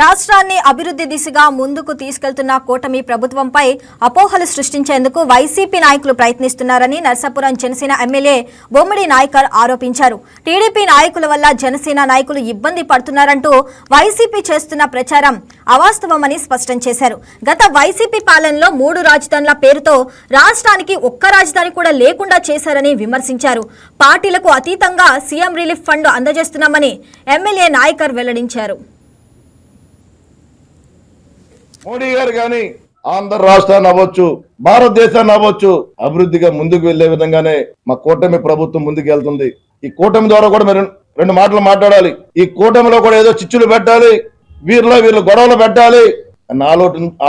రాష్ట్రాన్ని అభివృద్ధి దిశగా ముందుకు తీసుకెళ్తున్న కూటమి ప్రభుత్వంపై అపోహలు సృష్టించేందుకు వైసీపీ నాయకులు ప్రయత్నిస్తున్నారని నర్సాపురం జనసేన ఎమ్మెల్యే బొమ్మిడి నాయకర్ ఆరోపించారు. టీడీపీ నాయకుల వల్ల జనసేన నాయకులు ఇబ్బంది పడుతున్నారంటూ వైసీపీ చేస్తున్న ప్రచారం అవాస్తవమని స్పష్టం చేశారు. గత వైసీపీ పాలనలో 3 రాజధానుల పేరుతో రాష్ట్రానికి ఒక్క రాజధాని కూడా లేకుండా చేశారని విమర్శించారు. పార్టీలకు అతీతంగా సీఎం రిలీఫ్ ఫండ్ అందజేస్తున్నామని ఎమ్మెల్యే నాయకర్ వెల్లడించారు. మోడీ గారు కానీ ఆంధ్ర రాష్ట్రాన్ని అవ్వచ్చు, భారతదేశాన్ని అవ్వచ్చు, అభివృద్ధిగా ముందుకు వెళ్లే విధంగానే మా కూటమి ప్రభుత్వం ముందుకు వెళ్తుంది. ఈ కూటమి ద్వారా కూడా మీరు 2 మాటలు మాట్లాడాలి. ఈ కూటమిలో కూడా ఏదో చిచ్చులు పెట్టాలి, వీళ్ళు గొడవలు పెట్టాలి అన్న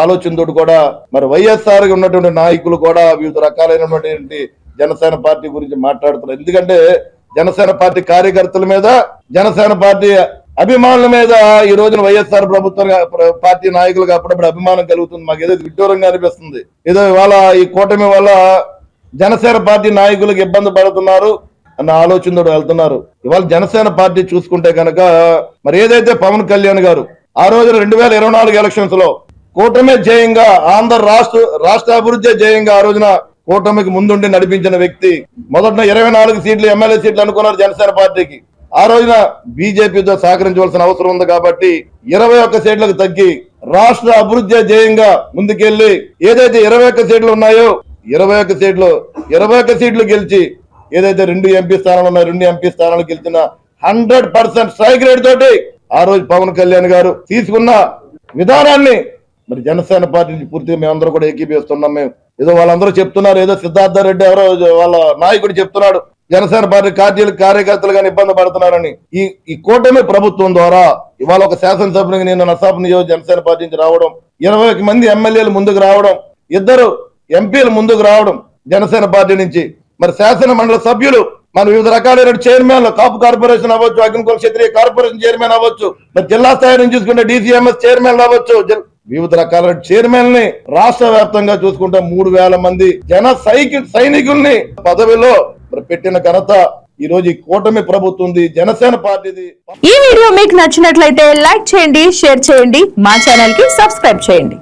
ఆలోచనతో కూడా మరి వైఎస్ఆర్ ఉన్నటువంటి నాయకులు కూడా వివిధ రకాలైనటువంటి జనసేన పార్టీ గురించి మాట్లాడుతున్నారు. ఎందుకంటే జనసేన పార్టీ కార్యకర్తల మీద, జనసేన పార్టీ అభిమానుల మీద ఈ రోజున వైఎస్ఆర్ ప్రభుత్వం పార్టీ నాయకులకు అప్పుడప్పుడు అభిమానం కలుగుతుంది. మాకు ఏదో విడ్డూరంగా అనిపిస్తుంది. ఏదో ఇవాళ ఈ కూటమి వల్ల జనసేన పార్టీ నాయకులకు ఇబ్బంది పడుతున్నారు అన్న ఆలోచనతో వెళ్తున్నారు. ఇవాళ జనసేన పార్టీ చూసుకుంటే కనుక మరి ఏదైతే పవన్ కళ్యాణ్ గారు ఆ రోజున 2024 ఎలక్షన్స్ లో కూటమి జయంగా, ఆంధ్ర రాష్ట్ర అభివృద్ధి జయంగా ఆ రోజున కూటమికి ముందుండి నడిపించిన వ్యక్తి. మొదట 24 సీట్లు ఎమ్మెల్యే సీట్లు అనుకున్నారు జనసేన పార్టీకి. ఆ రోజున బీజేపీతో సహకరించవలసిన అవసరం ఉంది కాబట్టి 21 సీట్లకు తగ్గి రాష్ట్ర అభివృద్ధి జయంగా ముందుకెళ్లి ఏదైతే 21 సీట్లు ఉన్నాయో 21 సీట్లు గెలిచి ఏదైతే 2 ఎంపీ స్థానాలు ఉన్నాయో 2 ఎంపీ స్థానాలు గెలిచిన 100% స్ట్రైక్ రేట్ తోటి ఆ రోజు పవన్ కళ్యాణ్ గారు తీసుకున్న విధానాన్ని మరి జనసేన పార్టీ పూర్తిగా మేమందరూ కూడా ఏకీపిస్తున్నాం. మేము ఏదో వాళ్ళందరూ చెప్తున్నారు, ఏదో సిద్ధార్థ రెడ్డి ఎవరో వాళ్ళ నాయకుడు చెప్తున్నాడు జనసేన పార్టీ కార్యకర్తలు కానీ ఇబ్బంది పడుతున్నారని. ఈ కూటమి ప్రభుత్వం ద్వారా ఇవాళ ఒక శాసనసభ్యునికి నేను నర్సాపురం నియోజక జనసేన పార్టీ నుంచి రావడం, 20 మంది ఎమ్మెల్యేలు ముందుకు రావడం, 2 ఎంపీలు ముందుకు రావడం జనసేన పార్టీ నుంచి, మరి శాసన మండలి సభ్యులు మన వివిధ రకాలైన చైర్మన్లు, కాపు కార్పొరేషన్ అవ్వచ్చు, అగ్నికుల క్షత్రియ కార్పొరేషన్ చైర్మన్ అవ్వచ్చు, మరి జిల్లా స్థాయి నుంచి చూసుకుంటే DCMS చైర్మన్ అవ్వచ్చు, వివిధ రకాల చైర్మన్ ని రాష్ట్ర వ్యాప్తంగా చూసుకుంటే 3000 మంది సైనికుల్ని పదవిలో పెట్టిన ఘనత ఈ రోజు ఈ కూటమి ప్రభుత్వం జనసేన పార్టీది. ఈ వీడియో మీకు నచ్చినట్లయితే లైక్ చేయండి, షేర్ చేయండి, మా ఛానల్ కి సబ్స్క్రైబ్ చేయండి.